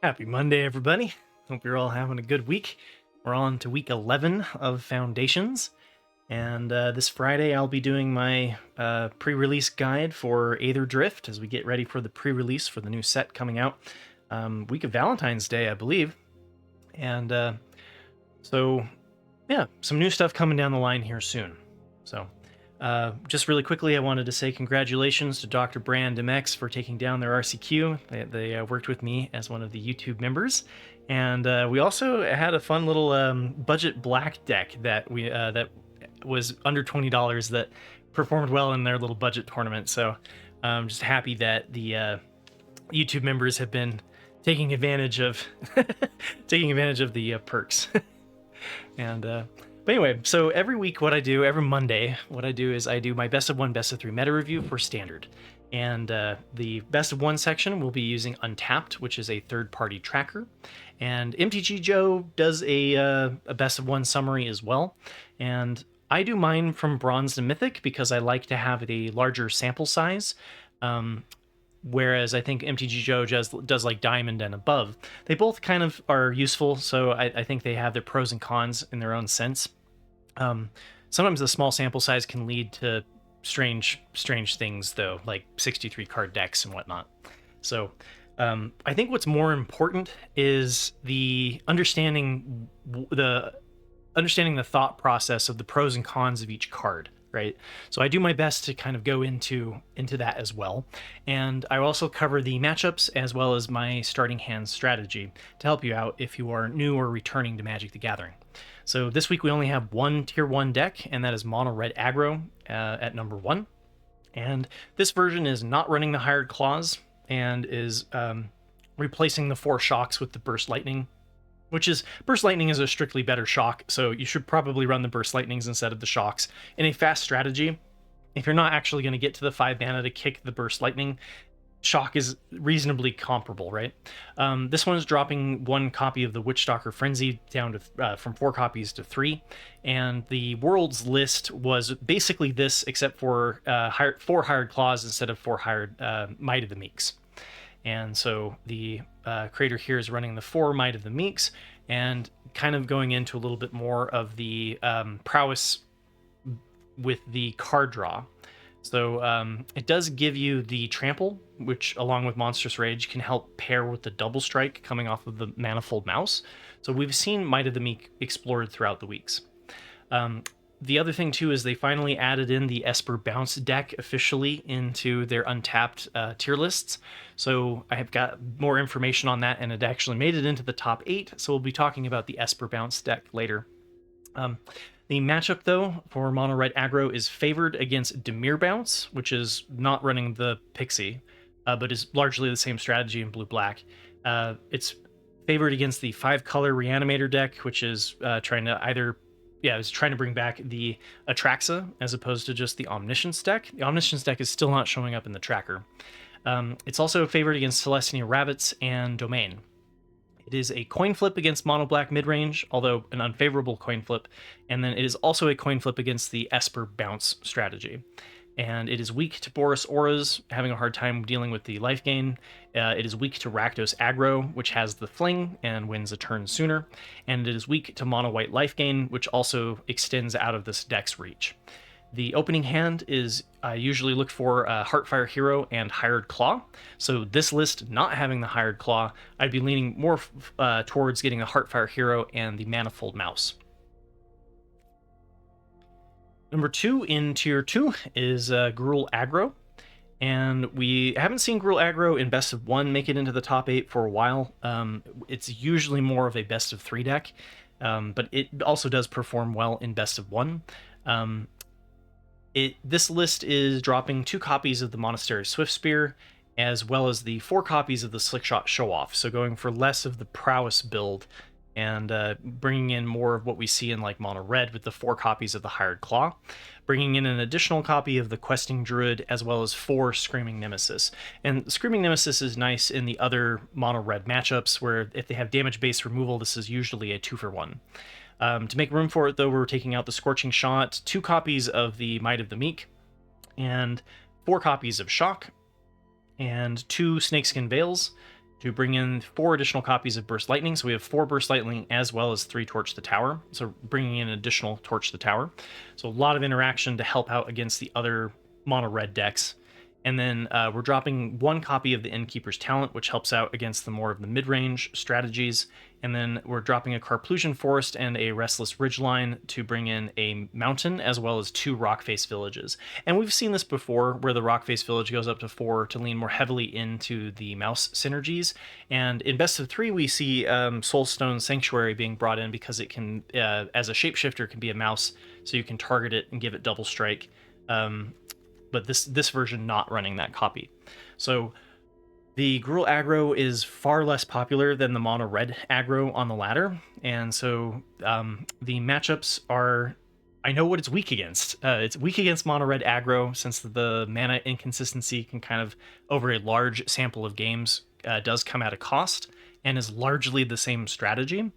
Happy Monday, everybody. Hope you're all having a good week. We're on to week 11 of Foundations, and this Friday I'll be doing my pre-release guide for Aether Drift as we get ready for the pre-release for the new set coming out week of Valentine's Day, I believe. And so, yeah, some new stuff coming down the line here soon. So, just really quickly, I wanted to say congratulations to Dr. Brand MX for taking down their RCQ. They worked with me as one of the YouTube members, and we also had a fun little budget black deck that was under $20 that performed well in their little budget tournament. So I'm just happy that the YouTube members have been taking advantage of the perks. And but anyway, so every week every Monday, what I do is I do my best of 1, best of 3 meta review for Standard. And the best of 1 section will be using Untapped, which is a third-party tracker. And MTG Joe does a best of 1 summary as well. And I do mine from Bronze to Mythic because I like to have a larger sample size. Whereas I think MTG Joe does like Diamond and above. They both kind of are useful, so I think they have their pros and cons in their own sense. Sometimes the small sample size can lead to strange things, though, like 63 card decks and whatnot. So I think what's more important is the understanding the thought process of the pros and cons of each card. Right, so I do my best to kind of go into that as well, and I also cover the matchups as well as my starting hand strategy to help you out if you are new or returning to Magic the Gathering. So this week we only have one tier 1 deck, and that is Mono Red Aggro at number 1, and this version is not running the Hired Claws and is replacing the 4 shocks with the Burst Lightning. Burst Lightning is a strictly better shock, so you should probably run the Burst Lightnings instead of the shocks. In a fast strategy, if you're not actually going to get to the 5 mana to kick the Burst Lightning, shock is reasonably comparable, right? This one is dropping 1 copy of the Witchstalker Frenzy down to from 4 copies to 3, and the Worlds list was basically this, except for 4 Hired Claws instead of 4 Hired Might of the Meeks. And so the creator here is running the 4 Might of the Meeks and kind of going into a little bit more of the prowess with the card draw. So it does give you the trample, which along with Monstrous Rage can help pair with the double strike coming off of the Manifold Mouse. So we've seen Might of the Meek explored throughout the weeks. The other thing, too, is they finally added in the Esper Bounce deck officially into their Untapped tier lists. So I have got more information on that, and it actually made it into the top 8. So we'll be talking about the Esper Bounce deck later. The matchup, though, for Mono Red Aggro is favored against Dimir Bounce, which is not running the Pixie, but is largely the same strategy in blue-black. It's favored against the 5-color Reanimator deck, which is trying to bring back the Atraxa as opposed to just the Omniscience deck. The Omniscience deck is still not showing up in the tracker. It's also favored against Selesnya Rabbits and Domain. It is a coin flip against Mono Black midrange, although an unfavorable coin flip, and then it is also a coin flip against the Esper Bounce strategy. And it is weak to Boros Auras, having a hard time dealing with the life gain. It is weak to Rakdos Aggro, which has the Fling and wins a turn sooner. And it is weak to Mono White life gain, which also extends out of this deck's reach. The opening hand is I usually look for Heartfire Hero and Hired Claw. So this list not having the Hired Claw, I'd be leaning more towards getting a Heartfire Hero and the Manifold Mouse. Number 2 in Tier 2 is Gruul Aggro, and we haven't seen Gruul Aggro in Best of 1 make it into the top 8 for a while. It's usually more of a Best of 3 deck, but it also does perform well in Best of 1. This list is dropping 2 copies of the Monastery Swiftspear, as well as the 4 copies of the Slickshot Show-Off, so going for less of the Prowess build and bringing in more of what we see in like Mono Red with the 4 copies of the Hired Claw, bringing in an additional copy of the Questing Druid, as well as 4 Screaming Nemesis. And Screaming Nemesis is nice in the other Mono Red matchups, where if they have damage-based removal, this is usually a 2-for-1. To make room for it, though, we're taking out the Scorching Shot, 2 copies of the Might of the Meek, and 4 copies of Shock, and 2 Snakeskin Veils, to bring in 4 additional copies of Burst Lightning. So we have 4 Burst Lightning as well as 3 Torch the Tower. So bringing in an additional Torch the Tower. So a lot of interaction to help out against the other mono red decks. And then we're dropping 1 copy of the Innkeeper's Talent, which helps out against the more of the mid-range strategies. And then we're dropping a Carplusian Forest and a Restless Ridgeline to bring in a mountain, as well as 2 Rockface Villages. And we've seen this before, where the Rockface Village goes up to 4 to lean more heavily into the mouse synergies. And in Best of 3, we see Soulstone Sanctuary being brought in because it can, as a shapeshifter, can be a mouse, so you can target it and give it double strike. But this version not running that copy. So the Gruul Aggro is far less popular than the mono red aggro on the ladder, and so the matchups are, I know what it's weak against. It's weak against mono red aggro, since the mana inconsistency can kind of, over a large sample of games, does come at a cost, and is largely the same strategy.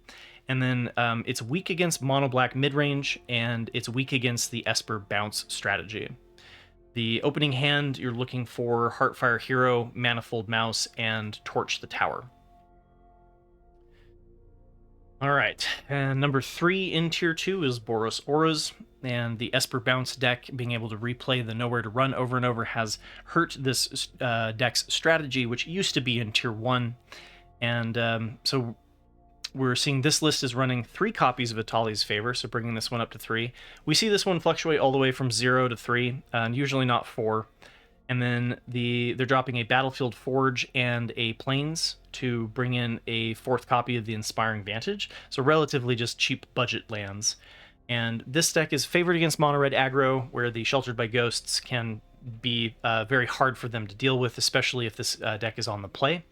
And then it's weak against mono black midrange, and it's weak against the Esper Bounce strategy. The opening hand, you're looking for Heartfire Hero, Manifold Mouse, and Torch the Tower. All right, and number 3 in Tier 2 is Boros Auras, and the Esper Bounce deck, being able to replay the Nowhere to Run over and over, has hurt this deck's strategy, which used to be in Tier 1. And so we're seeing this list is running 3 copies of Atali's Favor, so bringing this one up to 3. We see this one fluctuate all the way from 0 to 3, and usually not 4. And then they're dropping a Battlefield Forge and a Plains to bring in a 4th copy of the Inspiring Vantage, so relatively just cheap budget lands. And this deck is favored against mono red aggro, where the Sheltered by Ghosts can be very hard for them to deal with, especially if this deck is on the play.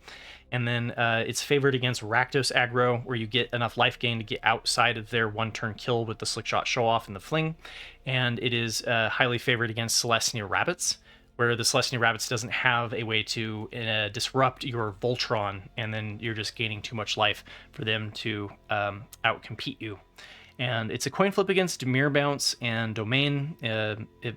And then it's favored against Rakdos Aggro, where you get enough life gain to get outside of their 1-turn kill with the Slickshot Show-Off and the Fling. And it is highly favored against Selesnya Rabbits, where the Selesnya Rabbits doesn't have a way to disrupt your Voltron, and then you're just gaining too much life for them to outcompete you. And it's a coin flip against Dimir Bounce and Domain. If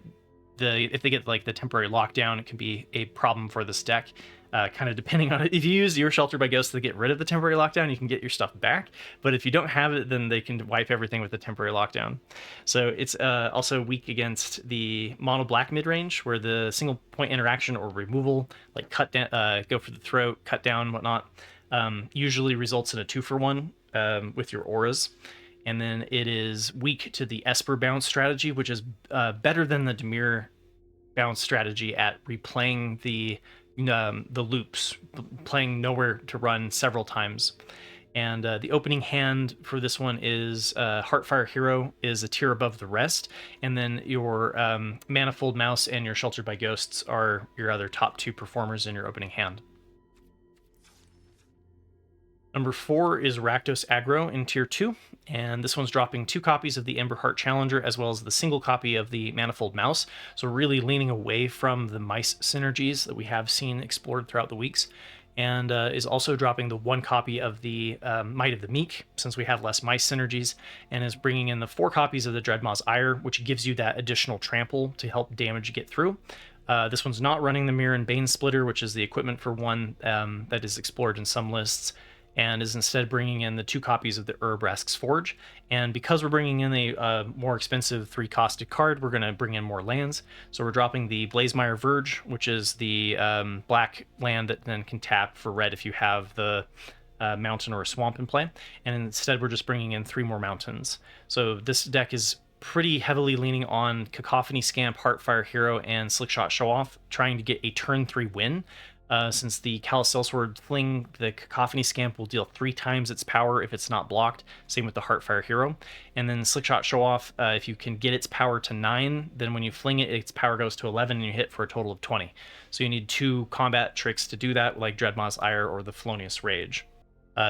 they get like the temporary lockdown, it can be a problem for this deck. Kind of depending on it. If you use your Shelter by Ghost to get rid of the temporary lockdown, you can get your stuff back. But if you don't have it, then they can wipe everything with the temporary lockdown. So it's also weak against the mono black midrange, where the single point interaction or removal, like cut down, go for the throat, cut down, whatnot, usually results in a 2-for-1 with your auras. And then it is weak to the Esper Bounce strategy, which is better than the Dimir Bounce strategy at replaying the loops, playing Nowhere to Run several times. And the opening hand for this one is Heartfire Hero is a tier above the rest, and then your Manifold Mouse and your Sheltered by Ghosts are your other top 2 performers in your opening hand. Number 4 is Rakdos Aggro in Tier 2, and this one's dropping 2 copies of the Emberheart Challenger as well as the single copy of the Manifold Mouse, so really leaning away from the mice synergies that we have seen explored throughout the weeks, and is also dropping the 1 copy of the Might of the Meek, since we have less mice synergies, and is bringing in the 4 copies of the Dreadmaw's Ire, which gives you that additional trample to help damage get through. This one's not running the Mirror and Bane Splitter, which is the equipment for one that is explored in some lists, and is instead bringing in the 2 copies of the Urabrask's Forge. And because we're bringing in a more expensive 3-costed card, we're going to bring in more lands. So we're dropping the Blazemire Verge, which is the black land that then can tap for red if you have the mountain or a swamp in play. And instead we're just bringing in 3 more mountains. So this deck is pretty heavily leaning on Cacophony Scamp, Heartfire Hero, and Slickshot Show-Off, trying to get a turn 3 win. Since the Callous Sellsword Fling, the Cacophony Scamp will deal 3 times its power if it's not blocked. Same with the Heartfire Hero. And then Slickshot Show-Off, if you can get its power to 9, then when you fling it, its power goes to 11 and you hit for a total of 20. So you need 2 combat tricks to do that, like Dreadmaw's Ire or the Felonious Rage.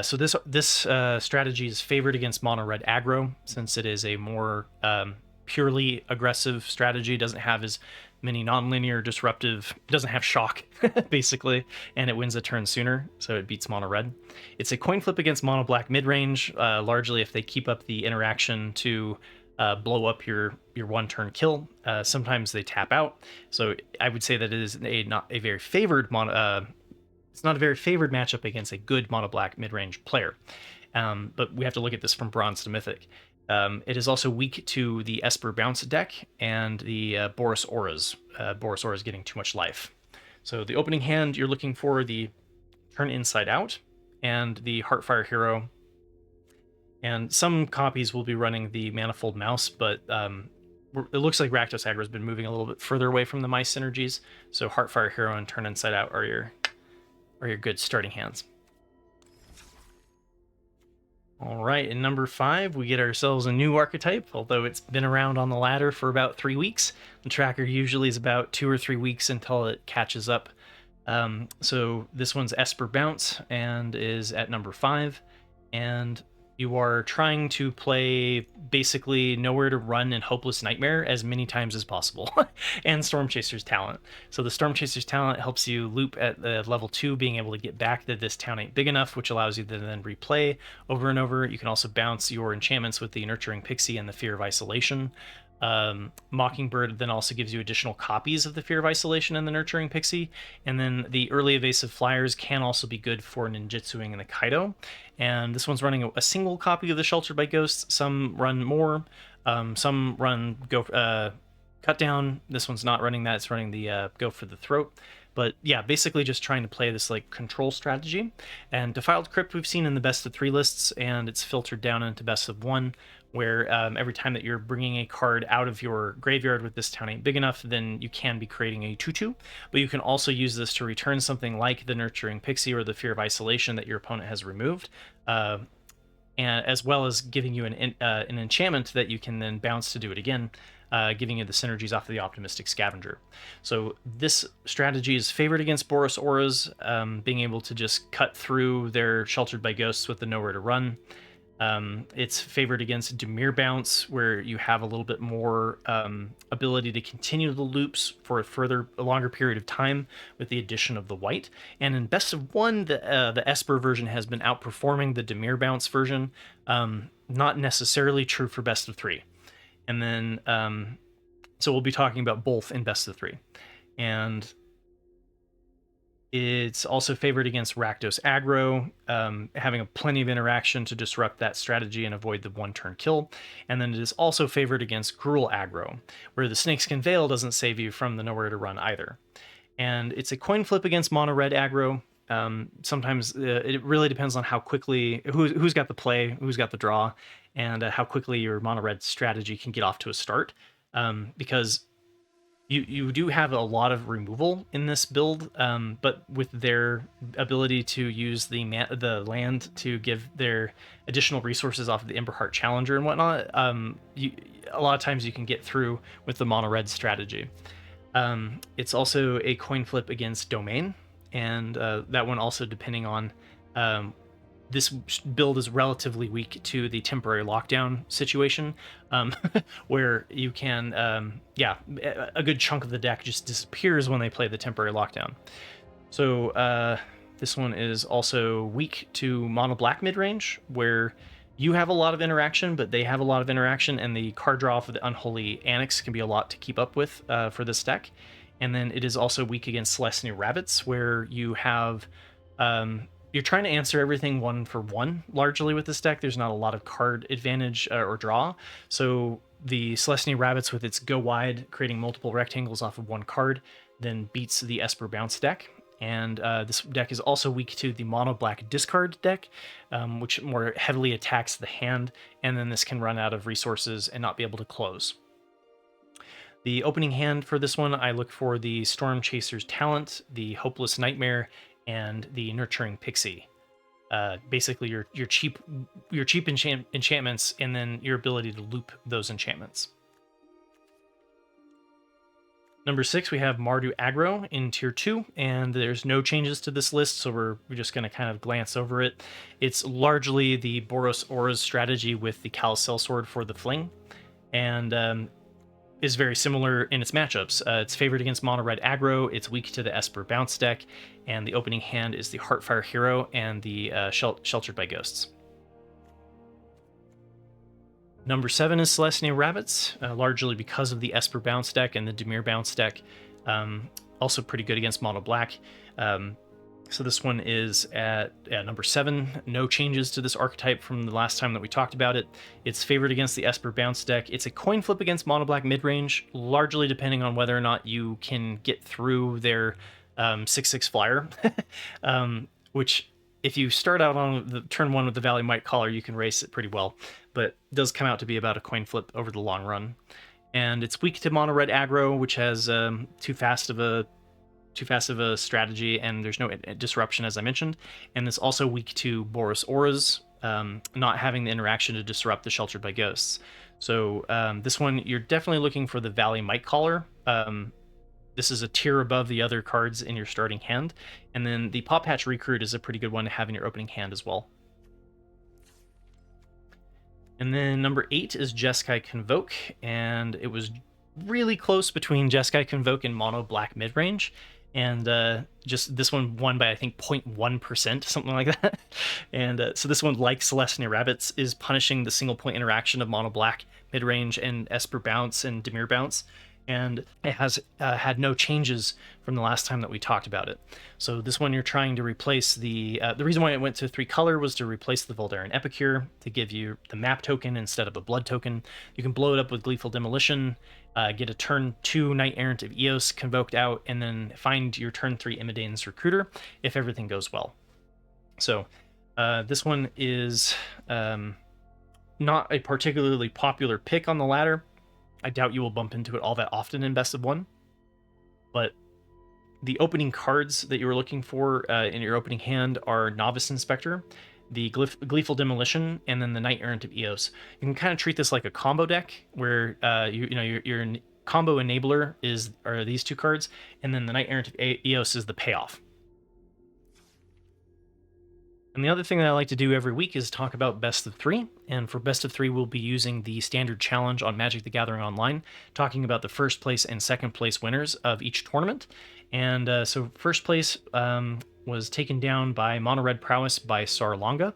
So this strategy is favored against mono red aggro, since it is a more purely aggressive strategy, doesn't have as many non-linear disruptive, doesn't have shock basically, and it wins a turn sooner, so it beats mono red. It's a coin flip against mono black midrange, largely if they keep up the interaction to blow up your 1-turn kill. Sometimes they tap out, so I would say that it is not a very favored it's not a very favored matchup against a good mono black mid-range player. But we have to look at this from bronze to mythic. It is also weak to the Esper Bounce deck and the Boros Auras. Boros Auras getting too much life. So the opening hand, you're looking for the Turn Inside Out and the Heartfire Hero. And some copies will be running the Manifold Mouse, but it looks like Rakdos Aggro has been moving a little bit further away from the mice synergies. So Heartfire Hero and Turn Inside Out are your good starting hands. All right, in number 5, we get ourselves a new archetype, although it's been around on the ladder for about 3 weeks. The tracker usually is about 2 or 3 weeks until it catches up. So this one's Esper Bounce and is at number 5. And you are trying to play basically Nowhere to Run and Hopeless Nightmare as many times as possible, and Storm Chaser's Talent. So the Storm Chaser's Talent helps you loop at the level 2, being able to get back that this town ain't big enough, which allows you to then replay over and over. You can also bounce your enchantments with the Nurturing Pixie and the Fear of Isolation. Mockingbird then also gives you additional copies of the Fear of Isolation and the Nurturing Pixie, and then the early evasive flyers can also be good for ninjutsuing and the Kaido. And this one's running a single copy of the Sheltered by Ghosts. Some run more, some run Cut Down. This one's not running that, it's running the Go for the Throat. But yeah, basically just trying to play this like control strategy. And Defiled Crypt we've seen in the best of 3 lists, and it's filtered down into best of 1, where every time that you're bringing a card out of your graveyard with this town ain't big enough, then you can be creating a 2/2. But you can also use this to return something like the Nurturing Pixie or the Fear of Isolation that your opponent has removed, and as well as giving you an enchantment that you can then bounce to do it again, giving you the synergies off of the Optimistic Scavenger. So this strategy is favored against Boros Auras, being able to just cut through their Sheltered by Ghosts with the Nowhere to Run. It's favored against Dimir Bounce, where you have a little bit more ability to continue the loops for a longer period of time with the addition of the white. And in best of 1, the Esper version has been outperforming the Dimir Bounce version. Not necessarily true for best of 3. And then, so we'll be talking about both in best of 3. And it's also favored against Rakdos Aggro, having plenty of interaction to disrupt that strategy and avoid the 1-turn kill. And then it is also favored against Gruul Aggro, where the Snakeskin Veil doesn't save you from the Nowhere to Run either. And it's a coin flip against Mono Red Aggro. Sometimes it really depends on how quickly, who's got the play, who's got the draw, and how quickly your Mono Red strategy can get off to a start. Because you do have a lot of removal in this build, but with their ability to use the land to give their additional resources off of the Emberheart Challenger and whatnot, a lot of times you can get through with the mono red strategy. It's also a coin flip against Domain, and that one also depending on this build is relatively weak to the temporary lockdown situation, where you can, a good chunk of the deck just disappears when they play the temporary lockdown. So this one is also weak to mono black midrange, where you have a lot of interaction, but they have a lot of interaction, and the card draw for the Unholy Annex can be a lot to keep up with for this deck. And then it is also weak against Selesnya Rabbits, where you have... you're trying to answer everything 1 for 1 largely with this deck. There's not a lot of card advantage or draw. So the Selesnya Rabbits with its go wide, creating multiple rectangles off of 1 card, then beats the Esper Bounce deck. And this deck is also weak to the mono black discard deck, which more heavily attacks the hand. And then this can run out of resources and not be able to close. The opening hand for this one, I look for the Storm Chaser's Talent, the Hopeless Nightmare, and the Nurturing Pixie. Basically your cheap enchantments, and then your ability to loop those enchantments. Number 6, we have Mardu Aggro in Tier 2, and there's no changes to this list, so we're just going to kind of glance over it. It's largely the Boros Auras strategy with the Calisel Sword for the Fling, and is very similar in its matchups. It's favored against Mono Red Aggro, it's weak to the Esper Bounce deck, and the opening hand is the Heartfire Hero and the Sheltered by Ghosts. Number 7 is Selesnya Rabbits, largely because of the Esper Bounce deck and the Dimir Bounce deck. Also pretty good against Mono Black. So this one is at number 7. No changes to this archetype from the last time that we talked about it. It's favored against the Esper Bounce deck. It's a coin flip against mono black midrange, largely depending on whether or not you can get through their 6/6 flyer, which if you start out on the turn 1 with the Valley Might Caller, you can race it pretty well, but it does come out to be about a coin flip over the long run. And it's weak to mono red aggro, which has too fast of a strategy, and there's no disruption, as I mentioned. And it's also weak to Boros Auras, not having the interaction to disrupt the Sheltered by Ghosts. So this one, you're definitely looking for the Valley Might Caller. This is a tier above the other cards in your starting hand. And then the Pop Hatch Recruit is a pretty good one to have in your opening hand as well. And then number 8 is Jeskai Convoke, and it was really close between Jeskai Convoke and mono black midrange. And just this one won by, I think, 0.1%, something like that. And so this one, like Selesnya Rabbits, is punishing the single point interaction of mono black midrange and Esper Bounce and Dimir Bounce. And it has had no changes from the last time that we talked about it. So this one, you're trying to replace the reason why it went to 3 color was to replace the Voldaren Epicure, to give you the map token instead of a blood token. You can blow it up with Gleeful Demolition, get a turn 2 Knight Errant of Eos convoked out, and then find your turn 3 Imidane's Recruiter if everything goes well. So this one is not a particularly popular pick on the ladder. I doubt you will bump into it all that often in Best of 1, but the opening cards that you were looking for in your opening hand are Novice Inspector, the Gleeful Demolition, and then the Knight Errant of Eos. You can kind of treat this like a combo deck, where your combo enabler are these 2 cards, and then the Knight Errant of Eos is the payoff. And the other thing that I like to do every week is talk about Best of 3. And for Best of 3, we'll be using the standard challenge on Magic the Gathering Online, talking about the first place and second place winners of each tournament. And so first place was taken down by Mono Red Prowess by Sarlonga,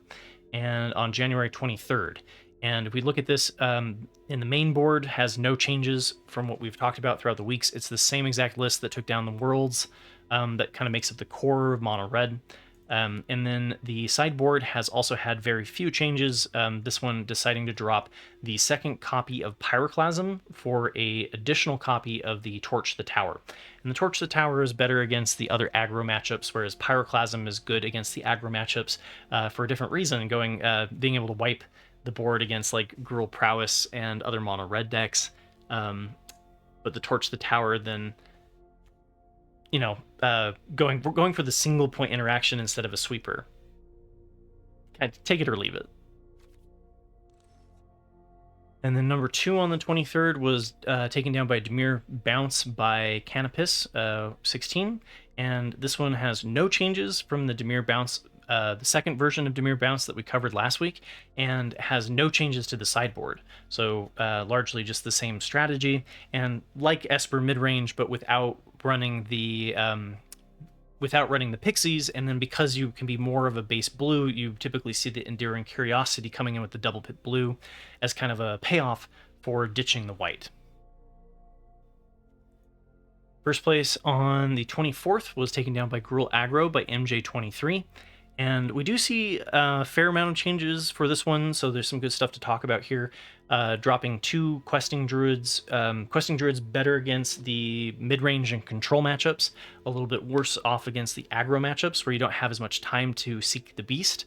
and on January 23rd. And if we look at this, in the main board has no changes from what we've talked about throughout the weeks. It's the same exact list that took down the Worlds, that kind of makes up the core of Mono Red. And then the sideboard has also had very few changes. This one deciding to drop the second copy of Pyroclasm for a additional copy of the Torch the Tower. And the Torch the Tower is better against the other aggro matchups, whereas Pyroclasm is good against the aggro matchups for a different reason, being able to wipe the board against like Gruul Prowess and other mono red decks. But the Torch the Tower then, going for the single point interaction instead of a sweeper. Take it or leave it. And then number 2 on the 23rd was taken down by Dimir Bounce by Canopus 16. And this one has no changes from the Dimir Bounce, the second version of Dimir Bounce that we covered last week, and has no changes to the sideboard. So largely just the same strategy, and like Esper midrange, but without running the pixies. And then because you can be more of a base blue, you typically see the Enduring Curiosity coming in with the double pit blue as kind of a payoff for ditching the white. First place on the 24th was taken down by Gruul Aggro by MJ23. And we do see a fair amount of changes for this one, so there's some good stuff to talk about here. Dropping 2 Questing Druids. Questing Druids better against the mid-range and control matchups, a little bit worse off against the aggro matchups where you don't have as much time to seek the beast.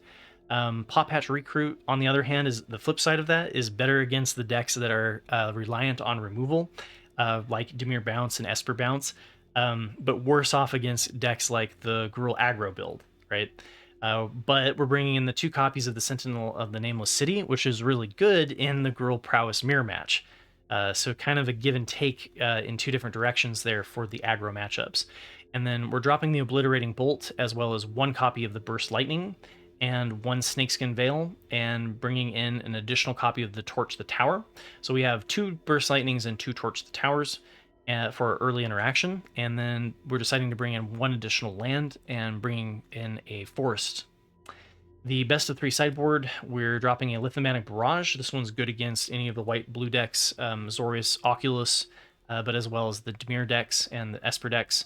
Pop Hatch Recruit, on the other hand, is the flip side of that, is better against the decks that are reliant on removal, like Dimir Bounce and Esper Bounce, but worse off against decks like the Gruul Aggro build, right? But we're bringing in the 2 copies of the Sentinel of the Nameless City, which is really good in the Gruul Prowess mirror match. So kind of a give and take in 2 different directions there for the aggro matchups. And then we're dropping the Obliterating Bolt, as well as 1 copy of the Burst Lightning and 1 Snakeskin Veil, and bringing in an additional copy of the Torch the Tower. So we have 2 Burst Lightnings and 2 Torch the Towers for early interaction, and then we're deciding to bring in 1 additional land and bringing in a forest. The Best of 3 sideboard, we're dropping a Lithomatic Barrage. This one's good against any of the white-blue decks, Zorius, Oculus, but as well as the Dimir decks and the Esper decks.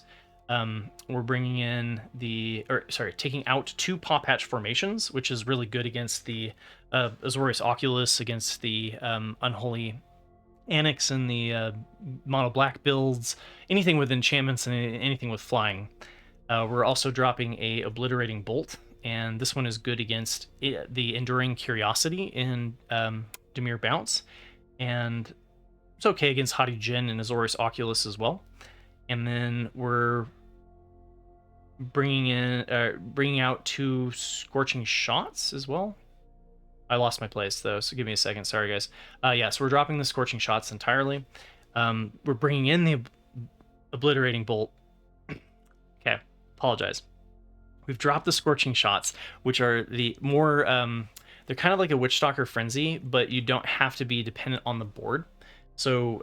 We're bringing in taking out 2 Paw Patch formations, which is really good against the Azorius Oculus, against the Unholy Annex and the mono black builds, anything with enchantments and anything with flying. We're also dropping a Obliterating Bolt, and this one is good against the Enduring Curiosity in Dimir Bounce, and it's okay against Haughty Djinn and Azorius Oculus as well. And then we're bringing out 2 Scorching Shots as well. I lost my place though, so give me a second. Sorry, guys. So we're dropping the Scorching Shots entirely. We're bringing in the Obliterating Bolt. Okay, apologize. We've dropped the Scorching Shots, which are the more they're kind of like a Witchstalker Frenzy, but you don't have to be dependent on the board. So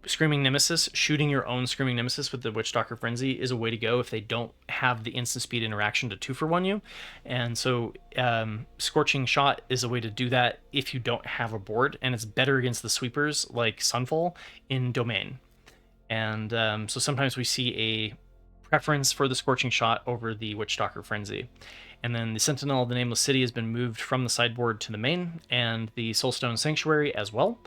Screaming Nemesis, shooting your own Screaming Nemesis with the Witchstalker Frenzy is a way to go if they don't have the instant speed interaction to 2-for-1 you. And so Scorching Shot is a way to do that if you don't have a board, and it's better against the sweepers like Sunfall in Domain. And so sometimes we see a preference for the Scorching Shot over the Witchstalker Frenzy. And then the Sentinel of the Nameless City has been moved from the sideboard to the main, and the Soulstone Sanctuary as well.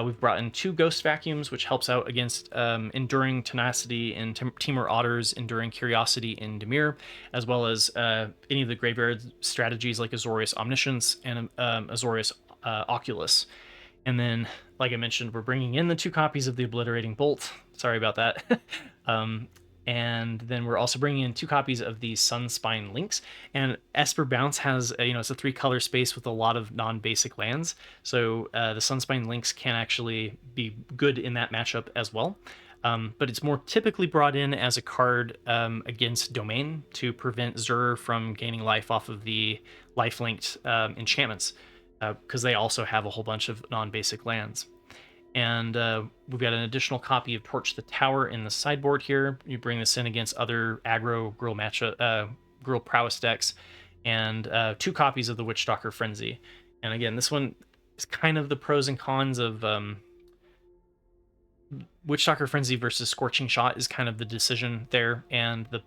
We've brought in 2 Ghost Vacuums, which helps out against Enduring Tenacity in Temur Otters, Enduring Curiosity in Dimir, as well as any of the graveyard strategies like Azorius Omniscience and Azorius Oculus. And then, like I mentioned, we're bringing in the 2 copies of the Obliterating Bolt. Sorry about that. And then we're also bringing in 2 copies of the Sunspine Links. And Esper Bounce has, it's a 3-color space with a lot of non-basic lands. So the Sunspine Links can actually be good in that matchup as well. But it's more typically brought in as a card against Domain to prevent Zur from gaining life off of the life-linked enchantments, because they also have a whole bunch of non-basic lands. And we've got an additional copy of Torch the Tower in the sideboard here. You bring this in against other aggro Gruul Prowess decks, and 2 copies of the Witchstalker Frenzy. And again, this one is kind of the pros and cons of Witchstalker Frenzy versus Scorching Shot is kind of the decision there. And the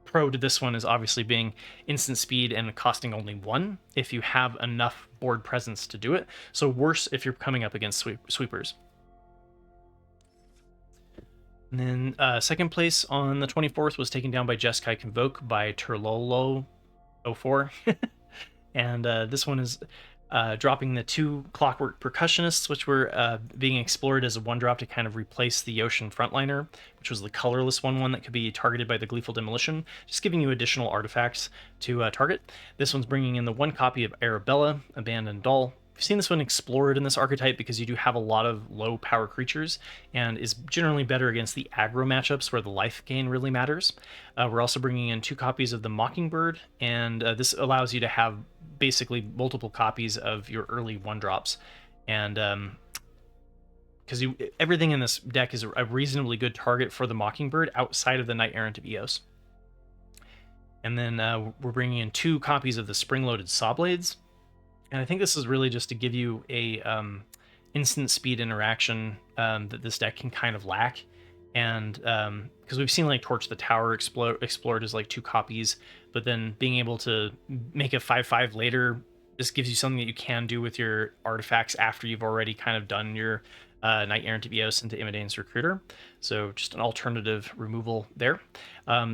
pro to this one is obviously being instant speed and costing only 1 if you have enough board presence to do it. So worse if you're coming up against sweepers. And then second place on the 24th was taken down by Jeskai Convoke by Turlolo04. And this one is dropping the 2 Clockwork Percussionists, which were being explored as a 1-drop to kind of replace the Ocean Frontliner, which was the colorless 1/1 that could be targeted by the Gleeful Demolition, just giving you additional artifacts to target. This one's bringing in the 1 copy of Arabella, Abandoned Doll. We've seen this one explored in this archetype because you do have a lot of low power creatures and is generally better against the aggro matchups where the life gain really matters. We're also bringing in 2 copies of the Mockingbird, and this allows you to have basically multiple copies of your early 1-drops. And because everything in this deck is a reasonably good target for the Mockingbird outside of the Knight Errant of Eos. And then we're bringing in 2 copies of the Spring-Loaded Sawblades. And I think this is really just to give you a instant speed interaction that this deck can kind of lack. And because we've seen like Torch the Tower explored as like 2 copies, but then being able to make a 5/5 later, this gives you something that you can do with your artifacts after you've already kind of done your Knight Errant of Eos into Imidane's Recruiter. So just an alternative removal there.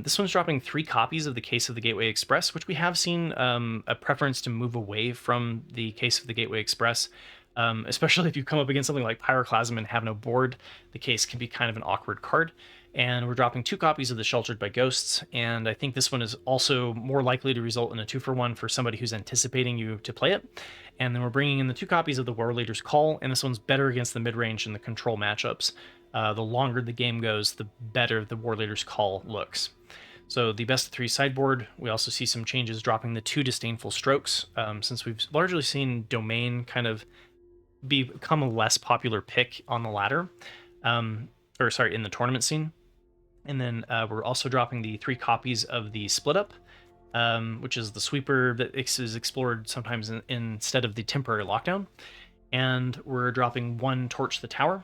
This one's dropping 3 copies of the Case of the Gateway Express, which we have seen a preference to move away from the Case of the Gateway Express. Especially if you come up against something like Pyroclasm and have no board, the Case can be kind of an awkward card. And we're dropping 2 copies of the Sheltered by Ghosts, and I think this one is also more likely to result in a 2-for-1 for somebody who's anticipating you to play it. And then we're bringing in the 2 copies of the War Leader's Call, and this one's better against the mid-range and the control matchups. The longer the game goes, the better the War Leader's Call looks. So the best of 3 sideboard, we also see some changes dropping the 2 Disdainful Strokes, since we've largely seen Domain kind of become a less popular pick on the ladder, in the tournament scene. And then we're also dropping the 3 copies of the Split Up, which is the sweeper that is explored sometimes instead of the Temporary Lockdown. And we're dropping 1 Torch the Tower.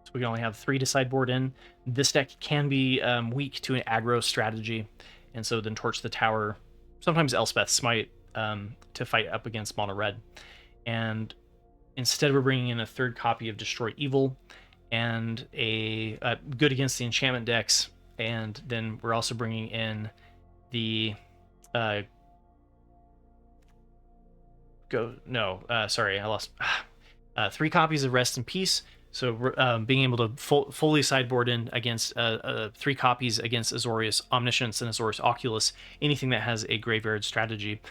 So we can only have 3 to sideboard in. This deck can be weak to an aggro strategy, and so then Torch the Tower, sometimes Elspeth Smite, to fight up against mono red. And instead we're bringing in a 3rd copy of Destroy Evil, and a good against the enchantment decks, and then we're also bringing in the 3 copies of Rest in Peace. So being able to fully sideboard in against 3 copies against Azorius Omniscience and Azorius Oculus, anything that has a graveyard strategy.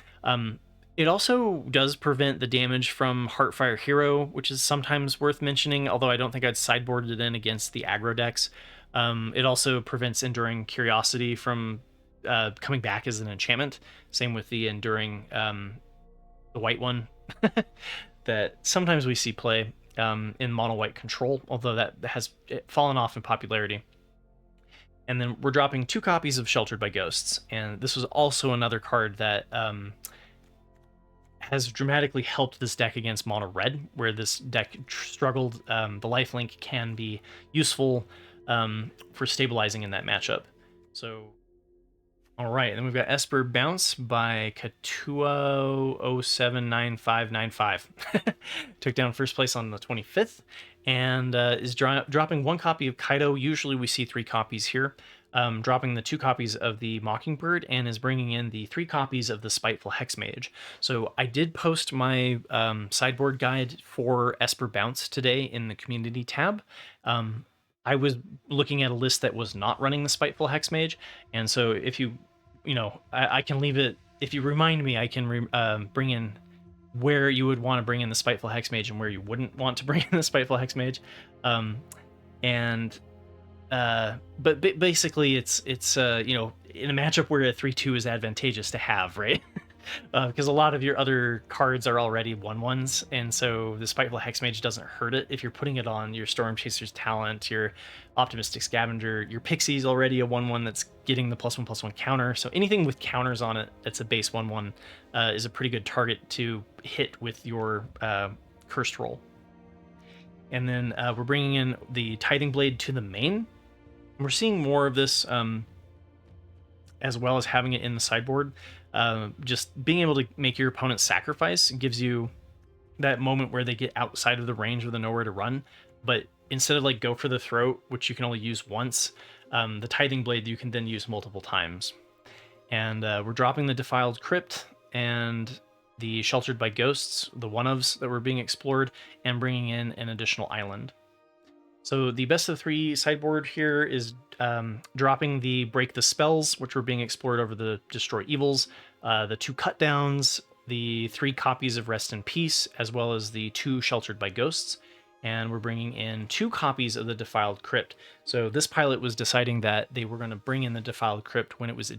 It also does prevent the damage from Heartfire Hero, which is sometimes worth mentioning, although I don't think I'd sideboard it in against the aggro decks. It also prevents Enduring Curiosity from coming back as an enchantment. Same with the Enduring, the white one, that sometimes we see play in mono white control, although that has fallen off in popularity. And then we're dropping 2 copies of Sheltered by Ghosts, and this was also another card that has dramatically helped this deck against mono red, where this deck struggled. The lifelink can be useful for stabilizing in that matchup. So, all right, then we've got Esper Bounce by Katuo079595. Took down first place on the 25th, and is dropping 1 copy of Kaido. Usually we see 3 copies here. Dropping the 2 copies of the Mockingbird, and is bringing in the 3 copies of the Spiteful Hexmage. So I did post my sideboard guide for Esper Bounce today in the community tab. I was looking at a list that was not running the Spiteful Hexmage, and so if I can leave it, if you remind me, I can bring in where you would want to bring in the Spiteful Hexmage and where you wouldn't want to bring in the Spiteful Hexmage. But basically it's in a matchup where a 3/2 is advantageous to have, right? Because a lot of your other cards are already 1/1s, and so the Spiteful Hexmage doesn't hurt it if you're putting it on your Storm Chaser's Talent, your Optimistic Scavenger, your Pixie's already a 1/1 that's getting the +1/+1 counter. So anything with counters on it that's a base 1/1 is a pretty good target to hit with your Cursed Roll. And then we're bringing in the Tithing Blade to the main. We're seeing more of this, as well as having it in the sideboard. Just being able to make your opponent sacrifice gives you that moment where they get outside of the range with nowhere to run. But instead of go for the throat, which you can only use once, the Tithing Blade you can then use multiple times. And we're dropping the Defiled Crypt and the Sheltered by Ghosts, the one-ofs that were being explored, and bringing in an additional island. So the best of 3 sideboard here is dropping the Break the Spells, which were being explored over the Destroy Evils, the 2 Cutdowns, the 3 copies of Rest in Peace, as well as the 2 Sheltered by Ghosts. And we're bringing in 2 copies of the Defiled Crypt. So this pilot was deciding that they were going to bring in the Defiled Crypt when it was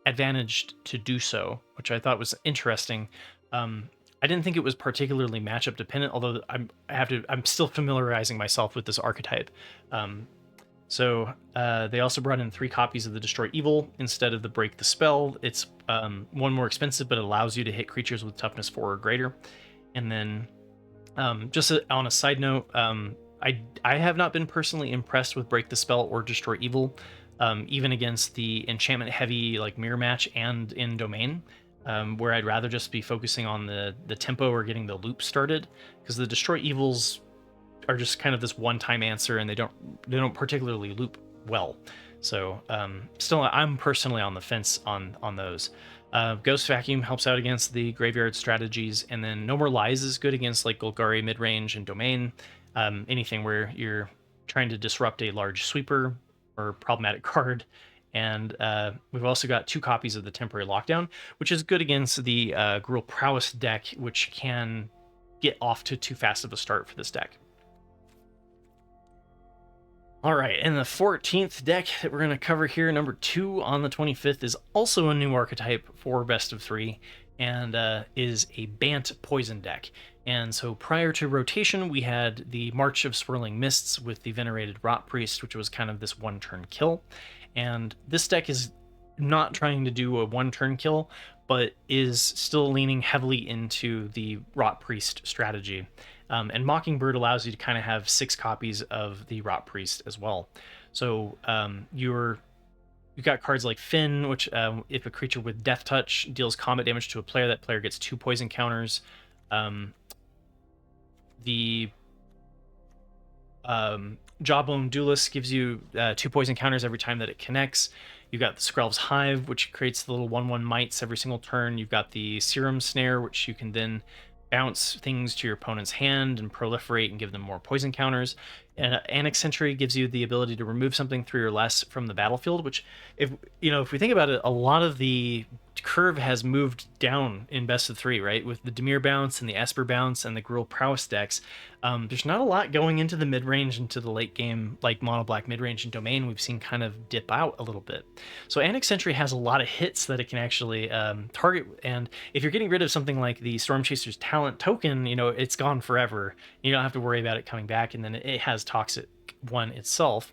advantaged to do so, which I thought was interesting. I didn't think it was particularly matchup dependent, although I'm still familiarizing myself with this archetype. So they also brought in 3 copies of the Destroy Evil instead of the Break the Spell. It's 1 more expensive, but it allows you to hit creatures with toughness 4 or greater. And then just on a side note, I have not been personally impressed with Break the Spell or Destroy Evil, even against the enchantment heavy Mirror Match and in Domain. Where I'd rather just be focusing on the tempo or getting the loop started, because the Destroy Evils are just kind of this one-time answer, and they don't particularly loop well. So still, I'm personally on the fence on those. Ghost Vacuum helps out against the graveyard strategies, and then No More Lies is good against Golgari midrange and Domain. Anything where you're trying to disrupt a large sweeper or problematic card. And we've also got 2 copies of the Temporary Lockdown, which is good against the Gruul Prowess deck, which can get off to too fast of a start for this deck. All right, and the 14th deck that we're going to cover here, number 2 on the 25th, is also a new archetype for best of 3, and is a Bant Poison deck. And so prior to rotation, we had the March of Swirling Mists with the Venerated Rot Priest, which was kind of this 1-turn kill. And this deck is not trying to do a 1-turn kill, but is still leaning heavily into the Rot Priest strategy. And Mockingbird allows you to kind of have 6 copies of the Rot Priest as well. So you've got cards like Finn, which if a creature with Death Touch deals combat damage to a player, that player gets 2 poison counters. The Jawbone Duelist gives you 2 poison counters every time that it connects. You've got the Skrelv's Hive, which creates the little 1/1 mites every single turn. You've got the Serum Snare, which you can then bounce things to your opponent's hand and proliferate and give them more poison counters. And Annex Sentry gives you the ability to remove something 3 or less from the battlefield, which, if we think about it, a lot of the curve has moved down in best of 3, right? With the Dimir Bounce and the Esper Bounce and the Gruul Prowess decks, there's not a lot going into the mid-range, into the late game, like mono black mid-range and domain. We've seen kind of dip out a little bit. So Annex Sentry has a lot of hits that it can actually target, and if you're getting rid of something like the Storm Chaser's Talent token, it's gone forever. You don't have to worry about it coming back, and then it has Toxic One itself.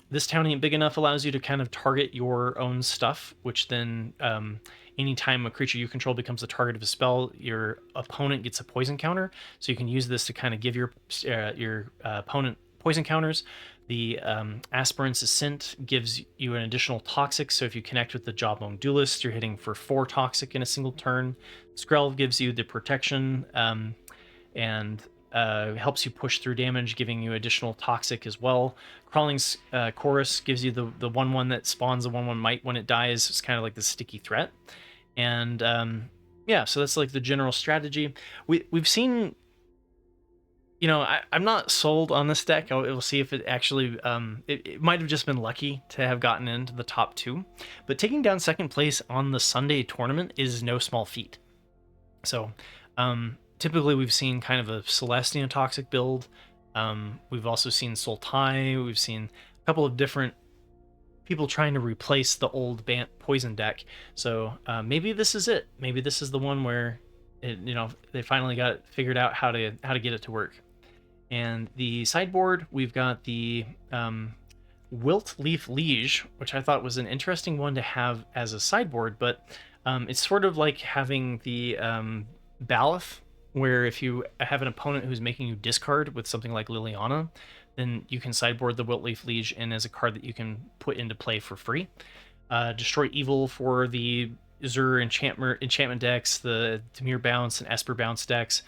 This Town Ain't Big Enough allows you to kind of target your own stuff, which then anytime a creature you control becomes the target of a spell, your opponent gets a poison counter. So you can use this to kind of give your opponent poison counters. The Aspirant's Ascent gives you an additional toxic, so if you connect with the Jawbone Duelist, you're hitting for 4 toxic in a single turn. Skrelv gives you the protection and helps you push through damage, giving you additional toxic as well. Crawling's Chorus gives you the 1/1 that spawns a 1/1 mite when it dies. It's kind of like the sticky threat. And yeah, so that's like the general strategy. We've seen, I'm not sold on this deck. We'll see if it actually, it might have just been lucky to have gotten into the top 2. But taking down second place on the Sunday tournament is no small feat. So typically we've seen kind of a Selesnya toxic build. We've also seen Sultai. We've seen a couple of different people trying to replace the old Bant Poison deck. So maybe this is it. Maybe this is the one where they finally got it figured out how to get it to work. And the sideboard, we've got the Wilt Leaf Liege, which I thought was an interesting one to have as a sideboard, but it's sort of like having the Baloth, where if you have an opponent who's making you discard with something like Liliana, then you can sideboard the Wilt Leaf Liege in as a card that you can put into play for free. Destroy Evil for the Zur enchantment decks, the Dimir Bounce and Esper Bounce decks.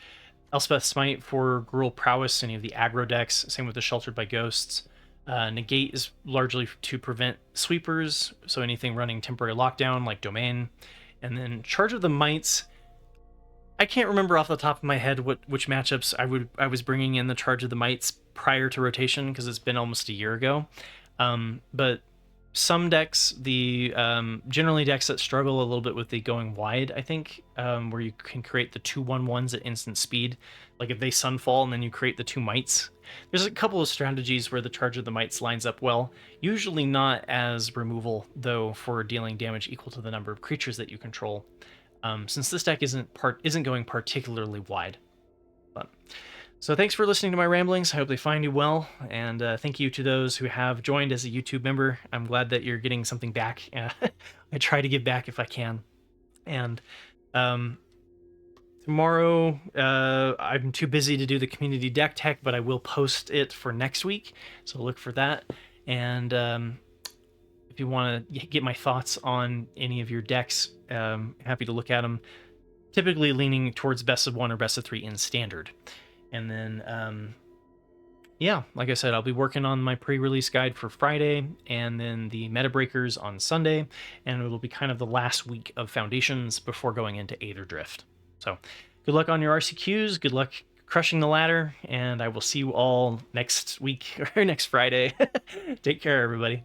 Elspeth Smite for Gruul Prowess, any of the aggro decks. Same with the Sheltered by Ghosts. Negate is largely to prevent sweepers, so anything running temporary lockdown like Domain. And then Charge of the Mites. I can't remember off the top of my head which matchups I was bringing in the Charge of the Mites prior to rotation, because it's been almost a year ago. But some decks, generally decks that struggle a little bit with the going wide, I think, where you can create the 2/1/1s at instant speed. Like if they Sunfall and then you create the 2 Mites. There's a couple of strategies where the Charge of the Mites lines up well. Usually not as removal, though, for dealing damage equal to the number of creatures that you control. Since this deck isn't going particularly wide. So thanks for listening to my ramblings. I hope they find you well, and thank you to those who have joined as a YouTube member. I'm glad that you're getting something back. I try to give back if I can. And tomorrow, I'm too busy to do the community deck tech, but I will post it for next week, so look for that. And if you want to get my thoughts on any of your decks, happy to look at them. Typically leaning towards best of 1 or best of 3 in standard. And then, yeah, like I said, I'll be working on my pre-release guide for Friday, and then the Meta Breakers on Sunday, and it'll be kind of the last week of Foundations before going into Aether Drift. So good luck on your RCQs, good luck crushing the ladder, and I will see you all next week, or next Friday. Take care, everybody.